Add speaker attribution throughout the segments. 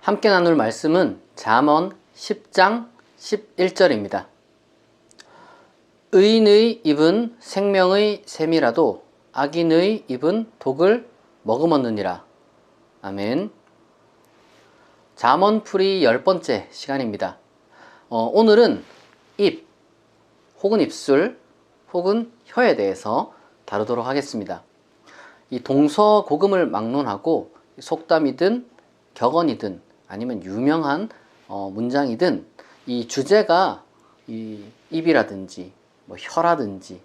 Speaker 1: 함께 나눌 말씀은 잠언 10장 11절입니다. 의인의 입은 생명의 샘이라도 악인의 입은 독을 머금었느니라. 아멘. 잠언풀이 10번째 시간입니다. 오늘은 입, 혹은 입술, 혹은 혀에 대해서 다루도록 하겠습니다. 이 동서고금을 막론하고 속담이든 격언이든 아니면 유명한 문장이든 이 주제가 이 입이라든지 혀라든지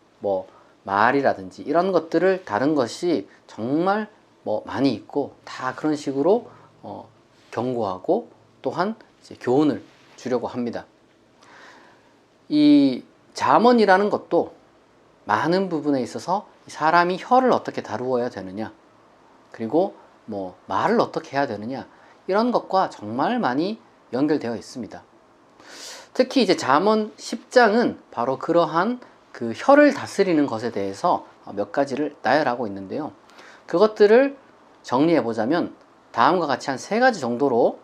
Speaker 1: 말이라든지 이런 것들을 다룬 것이 정말 많이 있고 다 그런 식으로 경고하고 또한 이제 교훈을 주려고 합니다. 이 잠언이라는 것도 많은 부분에 있어서 사람이 혀를 어떻게 다루어야 되느냐, 그리고 말을 어떻게 해야 되느냐, 이런 것과 정말 많이 연결되어 있습니다. 특히 이제 잠언 10장은 바로 그러한 그 혀를 다스리는 것에 대해서 몇 가지를 나열하고 있는데요. 그것들을 정리해 보자면 다음과 같이 한 3가지 정도로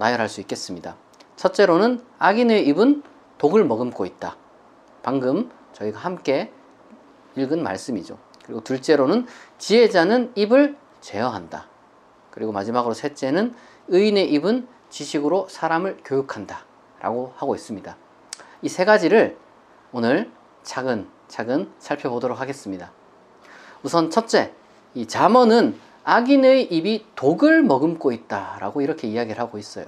Speaker 1: 나열할 수 있겠습니다. 첫째로는 악인의 입은 독을 머금고 있다. 방금 저희가 함께 읽은 말씀이죠. 그리고 둘째로는 지혜자는 입을 제어한다. 그리고 마지막으로 셋째는 의인의 입은 지식으로 사람을 교육한다 라고 하고 있습니다. 이 3가지를 오늘 차근차근 살펴보도록 하겠습니다. 우선 첫째, 이 잠언은 악인의 입이 독을 머금고 있다 라고 이렇게 이야기를 하고 있어요.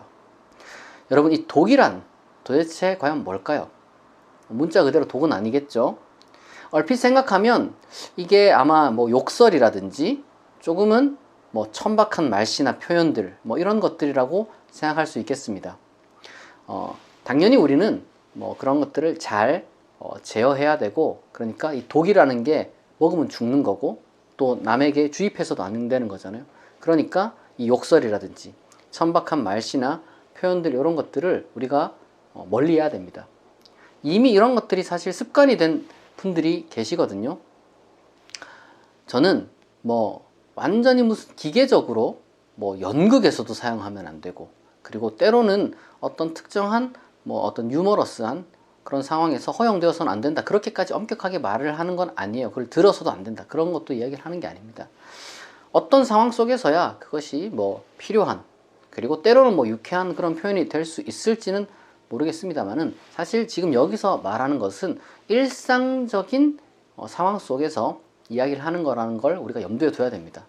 Speaker 1: 여러분, 이 독이란 도대체 과연 뭘까요? 문자 그대로 독은 아니겠죠? 얼핏 생각하면 이게 아마 욕설이라든지 조금은 천박한 말씨나 표현들 이런 것들이라고 생각할 수 있겠습니다. 당연히 우리는 그런 것들을 잘 제어해야 되고, 그러니까 이 독이라는 게 먹으면 죽는 거고 또 남에게 주입해서도 안 되는 거잖아요. 그러니까 이 욕설이라든지 천박한 말씨나 표현들 이런 것들을 우리가 멀리해야 됩니다. 이미 이런 것들이 사실 습관이 된 분들이 계시거든요. 저는 완전히 무슨 기계적으로 연극에서도 사용하면 안 되고, 그리고 때로는 어떤 특정한 어떤 유머러스한 그런 상황에서 허용되어서는 안 된다, 그렇게까지 엄격하게 말을 하는 건 아니에요. 그걸 들어서도 안 된다, 그런 것도 이야기를 하는 게 아닙니다. 어떤 상황 속에서야 그것이 필요한, 그리고 때로는 유쾌한 그런 표현이 될 수 있을지는 모르겠습니다만은, 사실 지금 여기서 말하는 것은 일상적인 상황 속에서 이야기를 하는 거라는 걸 우리가 염두에 둬야 됩니다.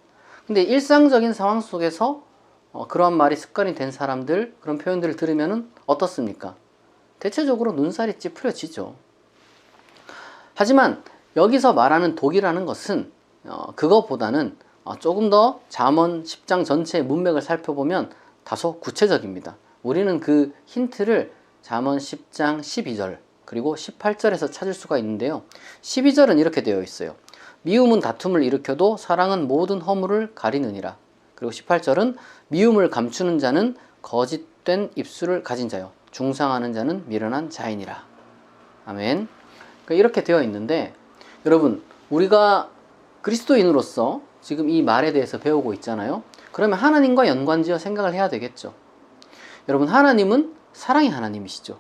Speaker 1: 근데 일상적인 상황 속에서 그러한 말이 습관이 된 사람들, 그런 표현들을 들으면은 어떻습니까? 대체적으로 눈살이 찌푸려지죠. 하지만 여기서 말하는 독이라는 것은 그것보다는 조금 더 잠언 10장 전체의 문맥을 살펴보면 다소 구체적입니다. 우리는 그 힌트를 잠언 10장 12절 그리고 18절에서 찾을 수가 있는데요. 12절은 이렇게 되어 있어요. 미움은 다툼을 일으켜도 사랑은 모든 허물을 가리느니라. 그리고 18절은 미움을 감추는 자는 거짓된 입술을 가진 자요, 중상하는 자는 미련한 자이니라. 아멘. 이렇게 되어 있는데, 여러분, 우리가 그리스도인으로서 지금 이 말에 대해서 배우고 있잖아요. 그러면 하나님과 연관지어 생각을 해야 되겠죠. 여러분, 하나님은 사랑의 하나님이시죠.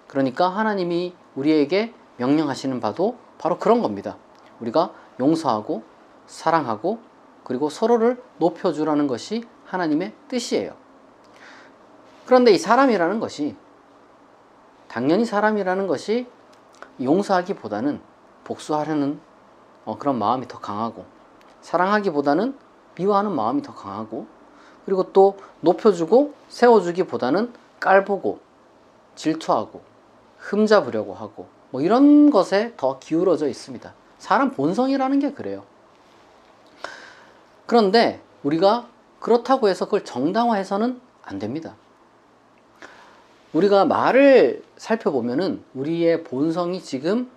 Speaker 1: 그러니까 하나님이 우리에게 명령하시는 바도 바로 그런 겁니다. 우리가 용서하고 사랑하고 그리고 서로를 높여주라는 것이 하나님의 뜻이에요. 그런데 이 사람이라는 것이, 당연히 사람이라는 것이 용서하기보다는 복수하려는 그런 마음이 더 강하고, 사랑하기보다는 미워하는 마음이 더 강하고, 그리고 또 높여주고 세워주기보다는 깔보고 질투하고 흠잡으려고 하고 이런 것에 더 기울어져 있습니다. 사람 본성이라는 게 그래요. 그런데 우리가 그렇다고 해서 그걸 정당화해서는 안 됩니다. 우리가 말을 살펴보면은 우리의 본성이 지금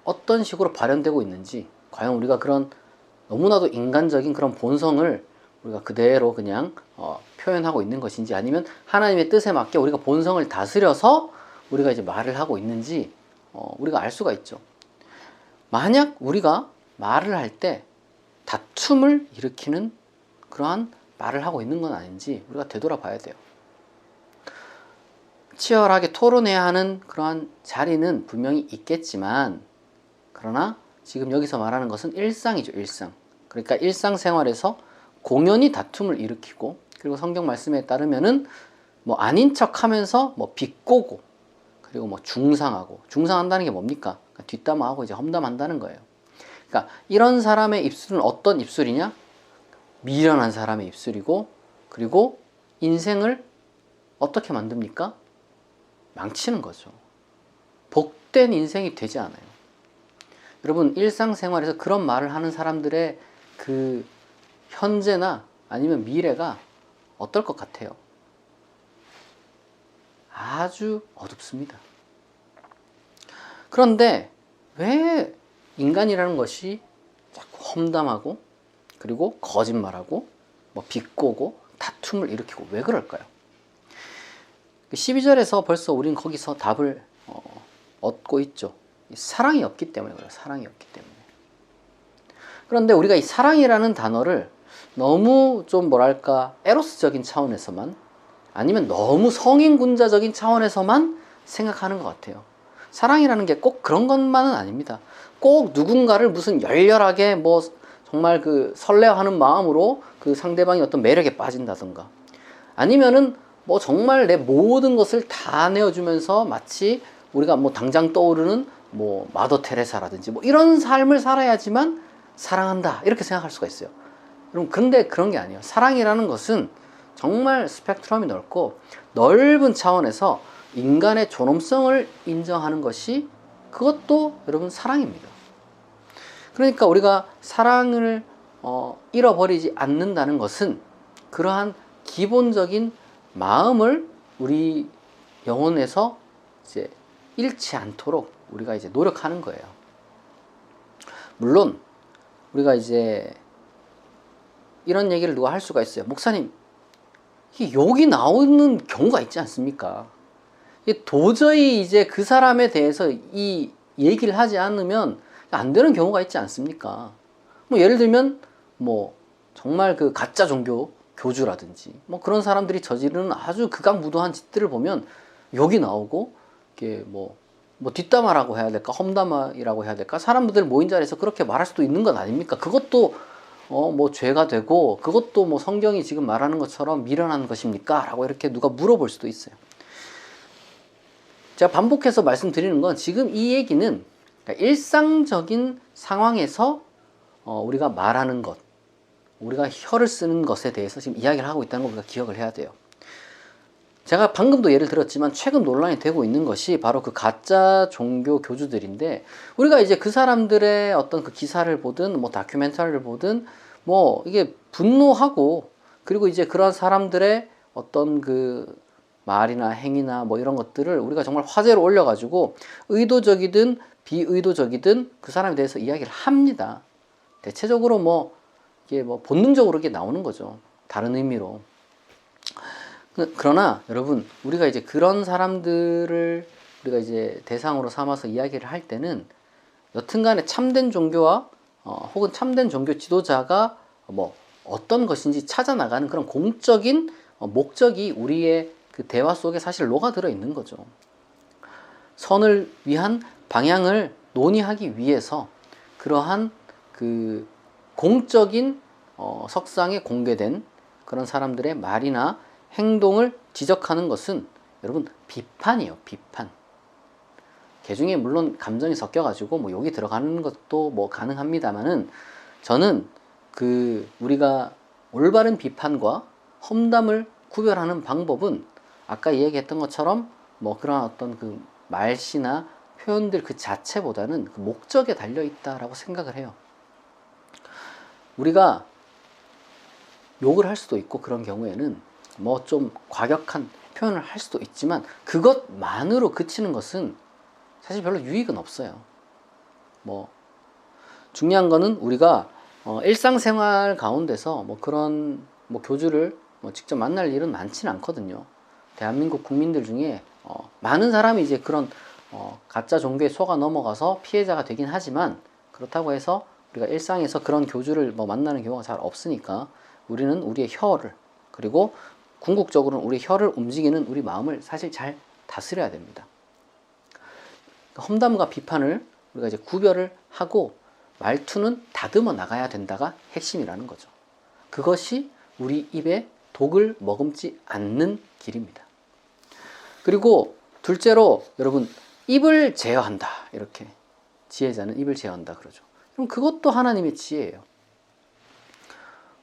Speaker 1: 어떤 식으로 발현되고 있는지, 과연 우리가 그런 너무나도 인간적인 그런 본성을 우리가 그대로 그냥 표현하고 있는 것인지, 아니면 하나님의 뜻에 맞게 우리가 본성을 다스려서 우리가 이제 말을 하고 있는지 우리가 알 수가 있죠. 만약 우리가 말을 할 때 다툼을 일으키는 그러한 말을 하고 있는 건 아닌지 우리가 되돌아봐야 돼요. 치열하게 토론해야 하는 그러한 자리는 분명히 있겠지만, 그러나 지금 여기서 말하는 것은 일상이죠, 일상. 그러니까 일상생활에서 공연히 다툼을 일으키고, 그리고 성경 말씀에 따르면은 뭐 아닌 척 하면서 뭐 비꼬고, 그리고 뭐 중상하고, 중상한다는 게 뭡니까? 그러니까 뒷담화하고 이제 험담한다는 거예요. 그러니까 이런 사람의 입술은 어떤 입술이냐? 미련한 사람의 입술이고, 그리고 인생을 어떻게 만듭니까? 망치는 거죠. 복된 인생이 되지 않아요. 여러분, 일상생활에서 그런 말을 하는 사람들의 그 현재나 아니면 미래가 어떨 것 같아요? 아주 어둡습니다. 그런데 왜 인간이라는 것이 자꾸 험담하고, 그리고 거짓말하고, 뭐 비꼬고 다툼을 일으키고, 왜 그럴까요? 12절에서 벌써 우린 거기서 답을 얻고 있죠. 사랑이 없기 때문에 그래요. 사랑이 없기 때문에. 그런데 우리가 이 사랑이라는 단어를 너무 좀 뭐랄까 에로스적인 차원에서만, 아니면 너무 성인군자적인 차원에서만 생각하는 것 같아요. 사랑이라는 게 꼭 그런 것만은 아닙니다. 꼭 누군가를 무슨 열렬하게 뭐 정말 그 설레하는 마음으로 그 상대방이 어떤 매력에 빠진다던가, 아니면은 뭐 정말 내 모든 것을 다 내어주면서 마치 우리가 뭐 당장 떠오르는 뭐 마더 테레사라든지 뭐 이런 삶을 살아야지만 사랑한다, 이렇게 생각할 수가 있어요. 여러분, 그런데 그런 게 아니에요. 사랑이라는 것은 정말 스펙트럼이 넓고 넓은 차원에서 인간의 존엄성을 인정하는 것이, 그것도 여러분 사랑입니다. 그러니까 우리가 사랑을 잃어버리지 않는다는 것은 그러한 기본적인 마음을 우리 영혼에서 이제 잃지 않도록 우리가 이제 노력하는 거예요. 물론 우리가 이제 이런 얘기를 누가 할 수가 있어요. 목사님, 욕이 나오는 경우가 있지 않습니까? 도저히 이제 그 사람에 대해서 이 얘기를 하지 않으면 안 되는 경우가 있지 않습니까? 뭐 예를 들면 뭐 정말 그 가짜 종교 교주라든지 뭐 그런 사람들이 저지르는 아주 극악무도한 짓들을 보면 욕이 나오고, 이게 뭐 뒷담화라고 해야 될까, 험담이라고 해야 될까, 사람들 모인 자리에서 그렇게 말할 수도 있는 것 아닙니까? 그것도 뭐 죄가 되고, 그것도 뭐 성경이 지금 말하는 것처럼 미련한 것입니까? 라고 이렇게 누가 물어볼 수도 있어요. 제가 반복해서 말씀드리는 건, 지금 이 얘기는 그러니까 일상적인 상황에서 우리가 말하는 것, 우리가 혀를 쓰는 것에 대해서 지금 이야기를 하고 있다는 걸 우리가 기억을 해야 돼요. 제가 방금도 예를 들었지만 최근 논란이 되고 있는 것이 바로 그 가짜 종교 교주들인데, 우리가 이제 그 사람들의 어떤 그 기사를 보든 뭐 다큐멘터리를 보든 뭐 이게 분노하고, 그리고 이제 그런 사람들의 어떤 그 말이나 행위나 뭐 이런 것들을 우리가 정말 화제로 올려가지고 의도적이든 비의도적이든 그 사람에 대해서 이야기를 합니다. 대체적으로 뭐 이게 뭐 본능적으로 이게 나오는 거죠. 다른 의미로. 그러나 여러분, 우리가 이제 그런 사람들을 우리가 이제 대상으로 삼아서 이야기를 할 때는, 여튼간에 참된 종교와 혹은 참된 종교 지도자가 뭐 어떤 것인지 찾아 나가는 그런 공적인 목적이 우리의 그 대화 속에 사실 녹아들어 있는 거죠. 선을 위한 방향을 논의하기 위해서 그러한 그 공적인 석상에 공개된 그런 사람들의 말이나 행동을 지적하는 것은 여러분 비판이에요. 비판. 개중에 물론 감정이 섞여가지고 뭐 욕이 들어가는 것도 뭐 가능합니다만은, 저는 그 우리가 올바른 비판과 험담을 구별하는 방법은 아까 이야기했던 것처럼 뭐 그런 어떤 그 말씨나 표현들 그 자체보다는 그 목적에 달려 있다라고 생각을 해요. 우리가 욕을 할 수도 있고, 그런 경우에는 뭐 좀 과격한 표현을 할 수도 있지만, 그것만으로 그치는 것은 사실 별로 유익은 없어요. 뭐 중요한 거는 우리가 일상생활 가운데서 뭐 그런 뭐 교주를 뭐 직접 만날 일은 많지는 않거든요. 대한민국 국민들 중에 많은 사람이 이제 그런 가짜 종교에 속아 넘어가서 피해자가 되긴 하지만, 그렇다고 해서 우리가 일상에서 그런 교주를 뭐 만나는 경우가 잘 없으니까, 우리는 우리의 혀를, 그리고 궁극적으로는 우리 혀를 움직이는 우리 마음을 사실 잘 다스려야 됩니다. 험담과 비판을 우리가 이제 구별을 하고 말투는 다듬어 나가야 된다가 핵심이라는 거죠. 그것이 우리 입에 독을 머금지 않는 길입니다. 그리고 둘째로 여러분, 입을 제어한다. 이렇게 지혜자는 입을 제어한다 그러죠. 그럼 그것도 하나님의 지혜예요.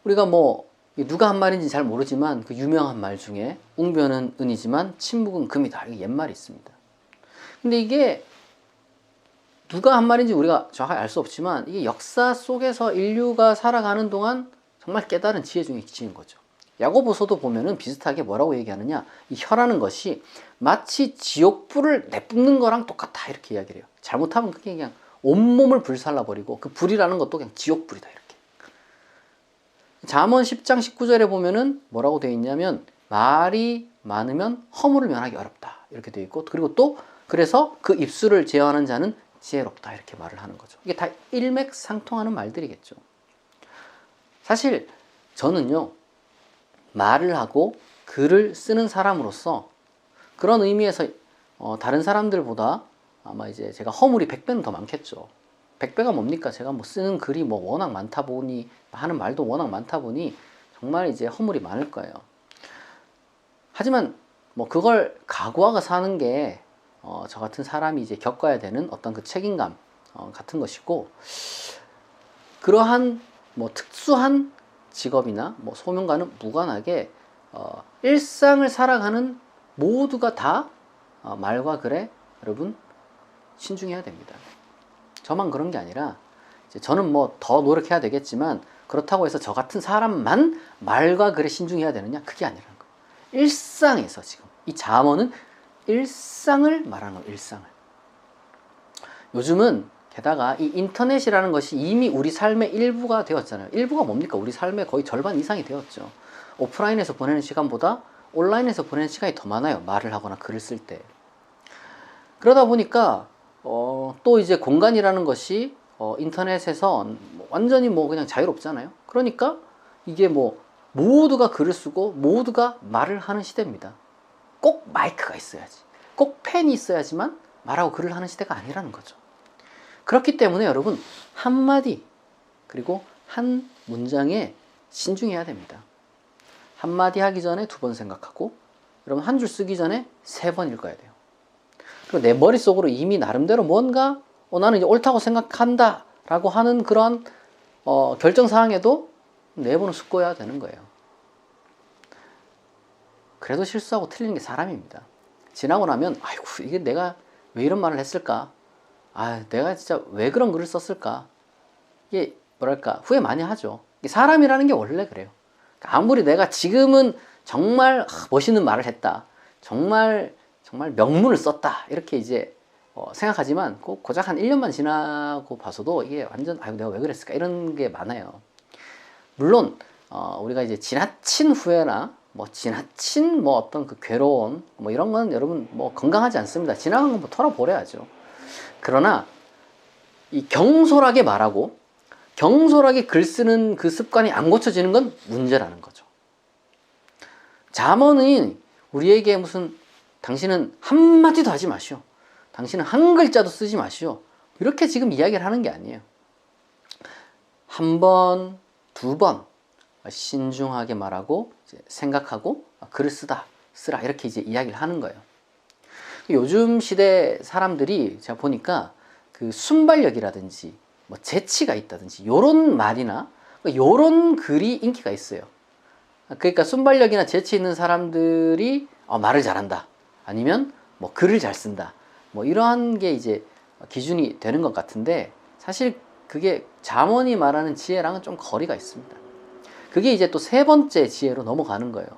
Speaker 1: 우리가 뭐 누가 한 말인지 잘 모르지만 그 유명한 말 중에 웅변은 은이지만 침묵은 금이다. 이게 옛말이 있습니다. 근데 이게 누가 한 말인지 우리가 정확하게 알 수 없지만 이게 역사 속에서 인류가 살아가는 동안 정말 깨달은 지혜 중에 지혜인 거죠. 야고보서도 보면은 비슷하게 뭐라고 얘기하느냐, 이 혀라는 것이 마치 지옥불을 내뿜는 거랑 똑같다 이렇게 이야기를 해요. 잘못하면 그게 그냥 온몸을 불살라버리고 그 불이라는 것도 그냥 지옥불이다 이렇게. 잠언 10장 19절에 보면은 뭐라고 되어 있냐면 말이 많으면 허물을 면하기 어렵다 이렇게 되어 있고, 그리고 또 그래서 그 입술을 제어하는 자는 지혜롭다 이렇게 말을 하는 거죠. 이게 다 일맥상통하는 말들이겠죠. 사실 저는요, 말을 하고 글을 쓰는 사람으로서 그런 의미에서 다른 사람들보다 아마 이제 제가 허물이 100배는 더 많겠죠. 100배가 뭡니까? 제가 뭐 쓰는 글이 뭐 워낙 많다 보니, 하는 말도 워낙 많다 보니 정말 이제 허물이 많을 거예요. 하지만 뭐 그걸 각오하고 사는 게 저 같은 사람이 이제 겪어야 되는 어떤 그 책임감 같은 것이고, 그러한 뭐 특수한 직업이나 뭐 소명과는 무관하게 일상을 살아가는 모두가 다 말과 글에 여러분 신중해야 됩니다. 저만 그런 게 아니라 이제 저는 뭐 더 노력해야 되겠지만 그렇다고 해서 저 같은 사람만 말과 글에 신중해야 되느냐? 그게 아니라는 거예요. 일상에서 지금 이 잠언은 일상을 말하는 거예요. 일상을. 요즘은 게다가 이 인터넷이라는 것이 이미 우리 삶의 일부가 되었잖아요. 일부가 뭡니까? 우리 삶의 거의 절반 이상이 되었죠. 오프라인에서 보내는 시간보다 온라인에서 보내는 시간이 더 많아요. 말을 하거나 글을 쓸 때. 그러다 보니까 또 이제 공간이라는 것이 인터넷에서 완전히 뭐 그냥 자유롭잖아요. 그러니까 이게 뭐 모두가 글을 쓰고 모두가 말을 하는 시대입니다. 꼭 마이크가 있어야지, 꼭 펜이 있어야지만 말하고 글을 하는 시대가 아니라는 거죠. 그렇기 때문에 여러분, 한마디 그리고 한 문장에 신중해야 됩니다. 한마디 하기 전에 2번 생각하고, 여러분 한 줄 쓰기 전에 3번 읽어야 돼요. 그리고 내 머릿속으로 이미 나름대로 뭔가 나는 이제 옳다고 생각한다 라고 하는 그런 결정사항에도 4번은 숙고해야 되는 거예요. 그래도 실수하고 틀리는 게 사람입니다. 지나고 나면 아이고 이게 내가 왜 이런 말을 했을까, 내가 진짜 왜 그런 글을 썼을까, 이게 뭐랄까 후회 많이 하죠. 사람이라는 게 원래 그래요. 아무리 내가 지금은 정말 멋있는 말을 했다, 정말 명문을 썼다 이렇게 이제 생각하지만 고작 한 1년만 지나고 봐서도 이게 완전 내가 왜 그랬을까 이런 게 많아요. 물론 우리가 이제 지나친 후회나 지나친 어떤 그 괴로움 이런 건 여러분 건강하지 않습니다. 지나간 건 털어버려야죠. 그러나 이 경솔하게 말하고 경솔하게 글 쓰는 그 습관이 안 고쳐지는 건 문제라는 거죠. 잠언이 우리에게 당신은 한마디도 하지 마시오, 당신은 한 글자도 쓰지 마시오, 이렇게 지금 이야기를 하는 게 아니에요. 1번, 2번 신중하게 말하고 생각하고 글을 쓰라 이렇게 이제 이야기를 하는 거예요. 요즘 시대 사람들이 제가 보니까 그 순발력이라든지 재치가 있다든지 요런 말이나 요런 글이 인기가 있어요. 그러니까 순발력이나 재치 있는 사람들이 말을 잘한다, 아니면 글을 잘 쓴다, 이러한 게 이제 기준이 되는 것 같은데, 사실 그게 잠언이 말하는 지혜랑은 좀 거리가 있습니다. 그게 이제 또 3번째 지혜로 넘어가는 거예요.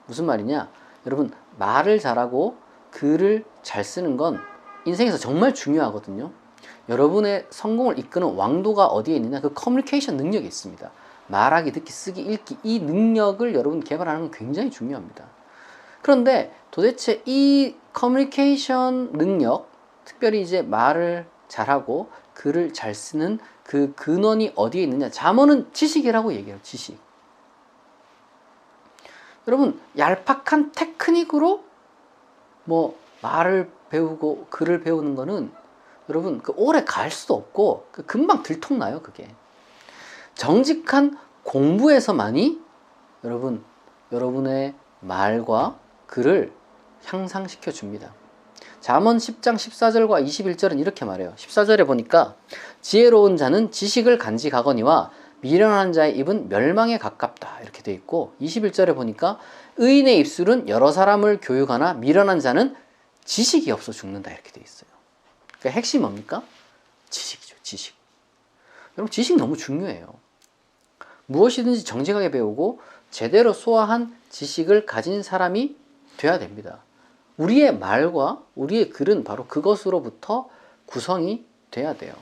Speaker 1: 무슨 말이냐? 여러분, 말을 잘하고 글을 잘 쓰는 건 인생에서 정말 중요하거든요. 여러분의 성공을 이끄는 왕도가 어디에 있느냐? 그 커뮤니케이션 능력이 있습니다. 말하기, 듣기, 쓰기, 읽기, 이 능력을 여러분 개발하는 건 굉장히 중요합니다. 그런데 도대체 이 커뮤니케이션 능력, 특별히 이제 말을 잘하고 글을 잘 쓰는 그 근원이 어디에 있느냐? 잠언은 지식이라고 얘기해요. 지식. 여러분, 얄팍한 테크닉으로 말을 배우고 글을 배우는 거는 여러분 그 오래 갈 수도 없고 금방 들통나요. 그게 정직한 공부에서만이 여러분 여러분의 말과 글을 향상시켜 줍니다. 잠언 10장 14절과 21절은 이렇게 말해요. 14절에 보니까 지혜로운 자는 지식을 간직하거니와 미련한 자의 입은 멸망에 가깝다 이렇게 돼 있고, 21절에 보니까 의인의 입술은 여러 사람을 교육하나 미련한 자는 지식이 없어 죽는다 이렇게 돼 있어요. 그러니까 핵심이 뭡니까? 지식이죠. 지식. 여러분 지식 너무 중요해요. 무엇이든지 정직하게 배우고 제대로 소화한 지식을 가진 사람이 돼야 됩니다. 우리의 말과 우리의 글은 바로 그것으로부터 구성이 돼야 돼요.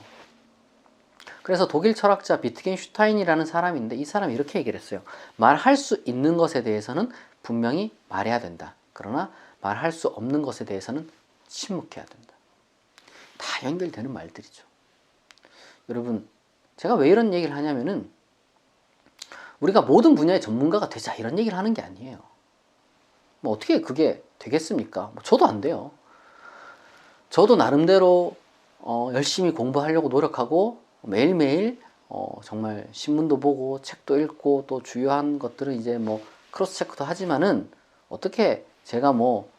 Speaker 1: 그래서 독일 철학자 비트겐슈타인이라는 사람이 있는데 이 사람이 이렇게 얘기를 했어요. 말할 수 있는 것에 대해서는 분명히 말해야 된다. 그러나 말할 수 없는 것에 대해서는 침묵해야 된다. 다 연결되는 말들이죠. 여러분 제가 왜 이런 얘기를 하냐면은 우리가 모든 분야의 전문가가 되자 이런 얘기를 하는 게 아니에요. 뭐 어떻게 그게 되겠습니까? 뭐 저도 안 돼요. 저도 나름대로 열심히 공부하려고 노력하고 매일매일 정말 신문도 보고 책도 읽고 또 주요한 것들은 이제 뭐 크로스 체크도 하지만은 어떻게 제가 뭐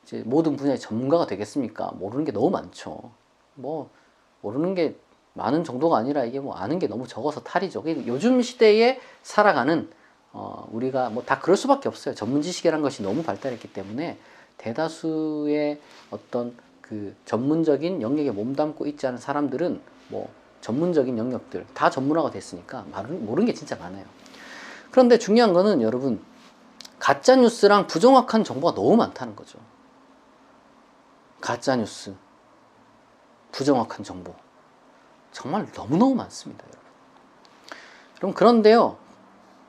Speaker 1: 이제 모든 분야의 전문가가 되겠습니까? 모르는 게 너무 많죠. 뭐 모르는 게 많은 정도가 아니라 이게 뭐 아는 게 너무 적어서 탈이죠. 요즘 시대에 살아가는 우리가 뭐 다 그럴 수밖에 없어요. 전문 지식이라는 것이 너무 발달했기 때문에 대다수의 어떤 그 전문적인 영역에 몸담고 있지 않은 사람들은 뭐 전문적인 영역들 다 전문화가 됐으니까 모르는 게 진짜 많아요. 그런데 중요한 거는 여러분 가짜 뉴스랑 부정확한 정보가 너무 많다는 거죠. 가짜 뉴스, 부정확한 정보 정말 너무너무 많습니다. 여러분 그런데요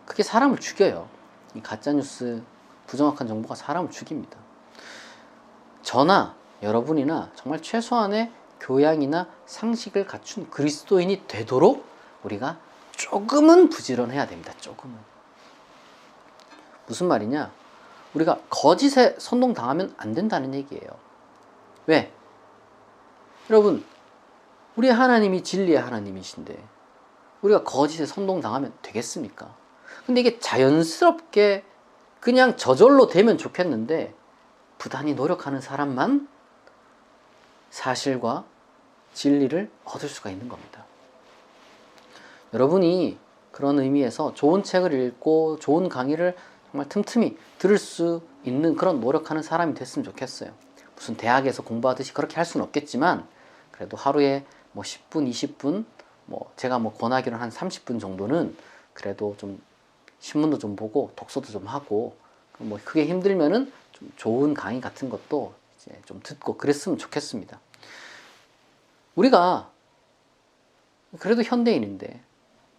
Speaker 1: 그게 사람을 죽여요. 이 가짜뉴스 부정확한 정보가 사람을 죽입니다. 저나 여러분이나 정말 최소한의 교양이나 상식을 갖춘 그리스도인이 되도록 우리가 조금은 부지런해야 됩니다. 조금은. 무슨 말이냐? 우리가 거짓에 선동당하면 안 된다는 얘기예요. 왜? 여러분 우리 하나님이 진리의 하나님이신데 우리가 거짓에 선동당하면 되겠습니까? 근데 이게 자연스럽게 그냥 저절로 되면 좋겠는데 부단히 노력하는 사람만 사실과 진리를 얻을 수가 있는 겁니다. 여러분이 그런 의미에서 좋은 책을 읽고 좋은 강의를 정말 틈틈이 들을 수 있는 그런 노력하는 사람이 됐으면 좋겠어요. 무슨 대학에서 공부하듯이 그렇게 할 수는 없겠지만 그래도 하루에 뭐 10분, 20분, 뭐 제가 뭐 권하기로 한 30분 정도는 그래도 좀 신문도 좀 보고 독서도 좀 하고 뭐 그게 힘들면은 좀 좋은 강의 같은 것도 이제 좀 듣고 그랬으면 좋겠습니다. 우리가 그래도 현대인인데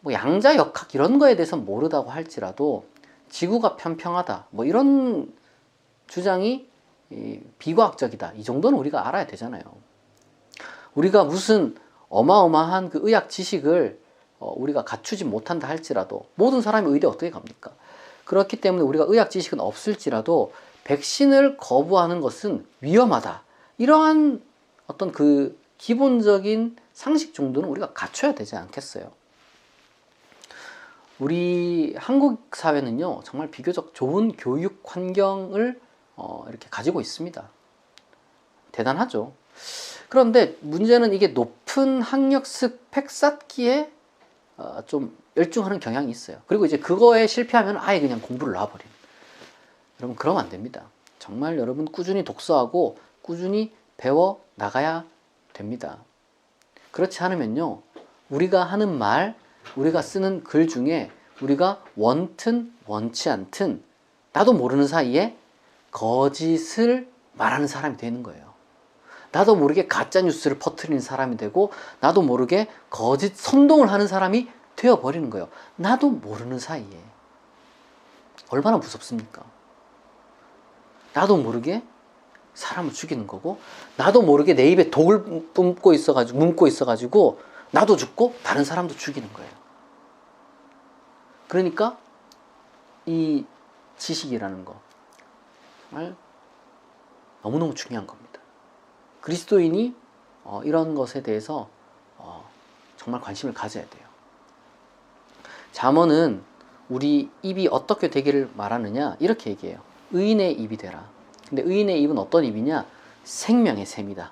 Speaker 1: 뭐 양자역학 이런 거에 대해서 모르다고 할지라도 지구가 평평하다 뭐 이런 주장이 비과학적이다 이 정도는 우리가 알아야 되잖아요. 우리가 무슨 어마어마한 그 의학 지식을 우리가 갖추지 못한다 할지라도 모든 사람이 의대 어떻게 갑니까? 그렇기 때문에 우리가 의학 지식은 없을지라도 백신을 거부하는 것은 위험하다. 이러한 어떤 그 기본적인 상식 정도는 우리가 갖춰야 되지 않겠어요? 우리 한국 사회는요 정말 비교적 좋은 교육 환경을 이렇게 가지고 있습니다. 대단하죠. 그런데 문제는 이게 높은 학력 스펙 쌓기에 좀 열중하는 경향이 있어요. 그리고 이제 그거에 실패하면 아예 그냥 공부를 놔버리는. 여러분 그러면 안 됩니다. 정말 여러분 꾸준히 독서하고 꾸준히 배워 나가야 됩니다. 그렇지 않으면요 우리가 하는 말, 우리가 쓰는 글 중에 우리가 원튼 원치 않든 나도 모르는 사이에 거짓을 말하는 사람이 되는 거예요. 나도 모르게 가짜 뉴스를 퍼뜨리는 사람이 되고 나도 모르게 거짓 선동을 하는 사람이 되어버리는 거예요. 나도 모르는 사이에. 얼마나 무섭습니까? 나도 모르게 사람을 죽이는 거고 나도 모르게 내 입에 독을 문고 있어가지고 나도 죽고 다른 사람도 죽이는 거예요. 그러니까 이 지식이라는 거 정말 너무너무 중요한 겁니다. 그리스도인이 이런 것에 대해서 정말 관심을 가져야 돼요. 잠언은 우리 입이 어떻게 되기를 말하느냐 이렇게 얘기해요. 의인의 입이 되라. 근데 의인의 입은 어떤 입이냐? 생명의 샘이다.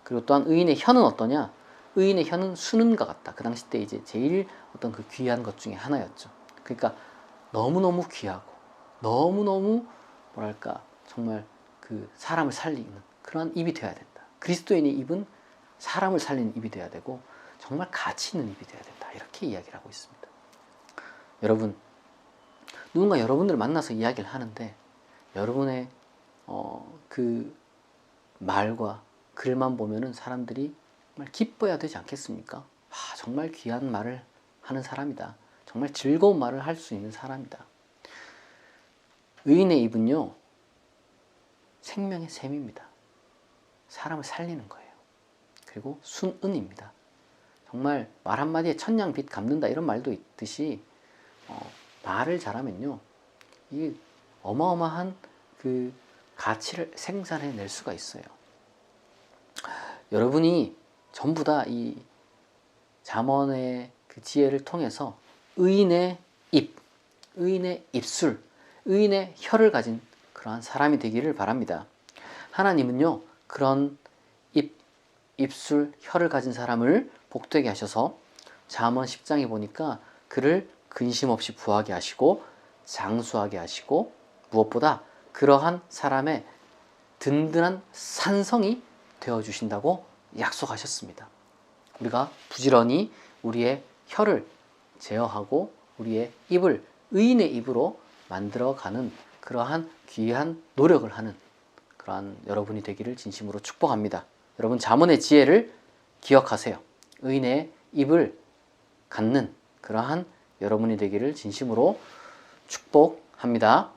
Speaker 1: 그리고 또한 의인의 혀는 어떠냐? 의인의 혀는 수는과 같다. 그 당시 때 이제 제일 어떤 그 귀한 것 중에 하나였죠. 그러니까 너무너무 귀하고 너무너무 뭐랄까 정말 그 사람을 살리는 그러한 입이 되어야 된다. 그리스도인의 입은 사람을 살리는 입이 되어야 되고 정말 가치 있는 입이 되어야 된다. 이렇게 이야기를 하고 있습니다. 여러분, 누군가 여러분들 만나서 이야기를 하는데 여러분의 그 말과 글만 보면은 사람들이 정말 기뻐해야 되지 않겠습니까? 정말 귀한 말을 하는 사람이다. 정말 즐거운 말을 할 수 있는 사람이다. 의인의 입은요, 생명의 샘입니다. 사람을 살리는 거예요. 그리고 순은입니다. 정말 말 한마디에 천냥빚 갚는다 이런 말도 있듯이 말을 잘하면요, 이게 어마어마한 그 가치를 생산해낼 수가 있어요. 여러분이 전부 다 이 잠언의 그 지혜를 통해서 의인의 입, 의인의 입술, 의인의 혀를 가진 그러한 사람이 되기를 바랍니다. 하나님은요, 그런 입, 입술, 혀를 가진 사람을 복되게 하셔서 잠언 10장에 보니까 그를 근심 없이 부하게 하시고 장수하게 하시고 무엇보다 그러한 사람의 든든한 산성이 되어주신다고 약속하셨습니다. 우리가 부지런히 우리의 혀를 제어하고 우리의 입을 의인의 입으로 만들어가는 그러한 귀한 노력을 하는 그러한 여러분이 되기를 진심으로 축복합니다. 여러분, 잠언의 지혜를 기억하세요. 의인의 입을 갖는 그러한 여러분이 되기를 진심으로 축복합니다.